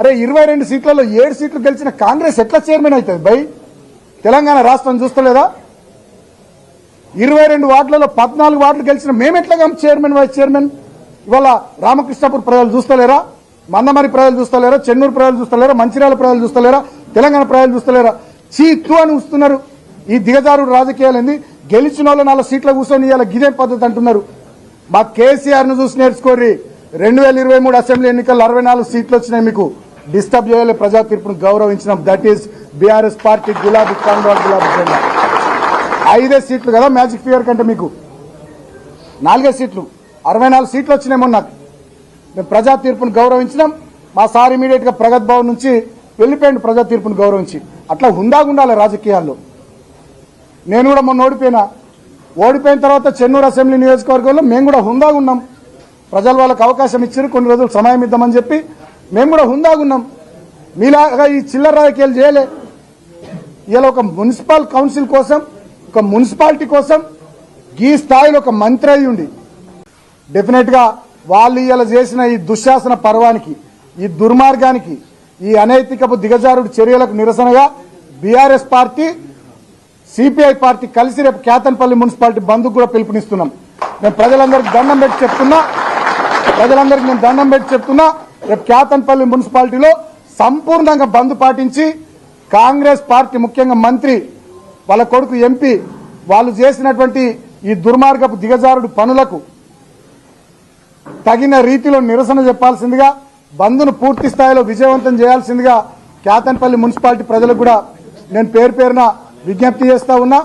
అరే 22 సీట్లలో 7 సీట్లు గెలిచిన కాంగ్రెస్ ఎట్లా చైర్మన్ అవుతుంది బై? తెలంగాణ రాష్ట్రం చూస్తలేదా? 22 వార్డులలో 14 వార్డులు గెలిచిన మేమెట్లా చైర్మన్ వైస్ చైర్మన్? ఇవాళ రామకృష్ణాపూర్ ప్రజలు చూస్తలేరా? మందమరి ప్రజలు చూస్తలేరా? చెన్నూరు ప్రజలు చూస్తలేరా? మంచిర్యాల ప్రజలు చూస్తలేరా? తెలంగాణ ప్రజలు చూస్తలేరా? చీత్తు అని వస్తున్నారు. ఈ దిగజారు రాజకీయాలన్నీ గెలిచిన వాళ్ళు 4 సీట్ల కూర్చొని ఇవాళ గిదే పద్ధతి అంటున్నారు. మా కేసీఆర్ ను చూసి నేర్చుకోర్రి. 2023 అసెంబ్లీ ఎన్నికల్లో 64 సీట్లు వచ్చినాయి. మీకు డిస్టర్బ్ చేయాలి, ప్రజా తీర్పును గౌరవించినాం. దట్ ఈస్ బీఆర్ఎస్ పార్టీ గులాబీ కాంగ్రెస్ గులాబీ జెండా. 5 సీట్లు కదా మ్యాజిక్ ఫిగర్ కంటే, మీకు 4 సీట్లు 64 సీట్లు వచ్చినాయి. మొన్న మేము ప్రజా తీర్పును గౌరవించినాం. మా సార్ ఇమీడియట్ గా ప్రగతి భవన్ నుంచి వెళ్లిపోయింది ప్రజా తీర్పును గౌరవించి. అట్లా హుందాగుండాలి రాజకీయాల్లో. నేను కూడా మొన్న ఓడిపోయిన తర్వాత చెన్నూరు అసెంబ్లీ నియోజకవర్గంలో మేము కూడా హుందాగున్నాం. ప్రజలు వాళ్ళకి అవకాశం ఇచ్చారు, కొన్ని రోజులు సమయం ఇద్దామని చెప్పి మేము కూడా హుందాగున్నాం. మీలాగా ఈ చిల్లర రాజకీయాలు చేయలే. ఇలా ఒక మున్సిపల్ కౌన్సిల్ కోసం, ఒక మున్సిపాలిటీ కోసం ఈ స్థాయిలో ఒక మంత్రి అయి ఉండి డెఫినెట్ గా వాళ్ళు ఇలా చేసిన ఈ దుశ్శాసన పర్వానికి, ఈ దుర్మార్గానికి, ఈ అనైతికపు దిగజారుడు చర్యలకు నిరసనగా బీఆర్ఎస్ పార్టీ, సిపిఐ పార్టీ కలిసి రేపు కేతన్పల్లి మున్సిపాలిటీ బంద్కు కూడా పిలుపునిస్తున్నాం. నేను ప్రజలందరికీ దండం పెట్టి చెప్తున్నా, రేపు కేతన్పల్లి మున్సిపాలిటీలో సంపూర్ణంగా బంద్ పాటించి కాంగ్రెస్ పార్టీ, ముఖ్యంగా మంత్రి వాళ్ళ కొడుకు ఎంపీ వాళ్ళు చేసినటువంటి ఈ దుర్మార్గపు దిగజారుడు పనులకు తగిన రీతిలో నిరసన చెప్పాల్సిందిగా, బంద్ను పూర్తి స్థాయిలో విజయవంతం చేయాల్సిందిగా కేతన్పల్లి మున్సిపాలిటీ ప్రజలకు కూడా నేను పేరు పేరున విజ్ఞప్తి చేస్తా ఉన్నా.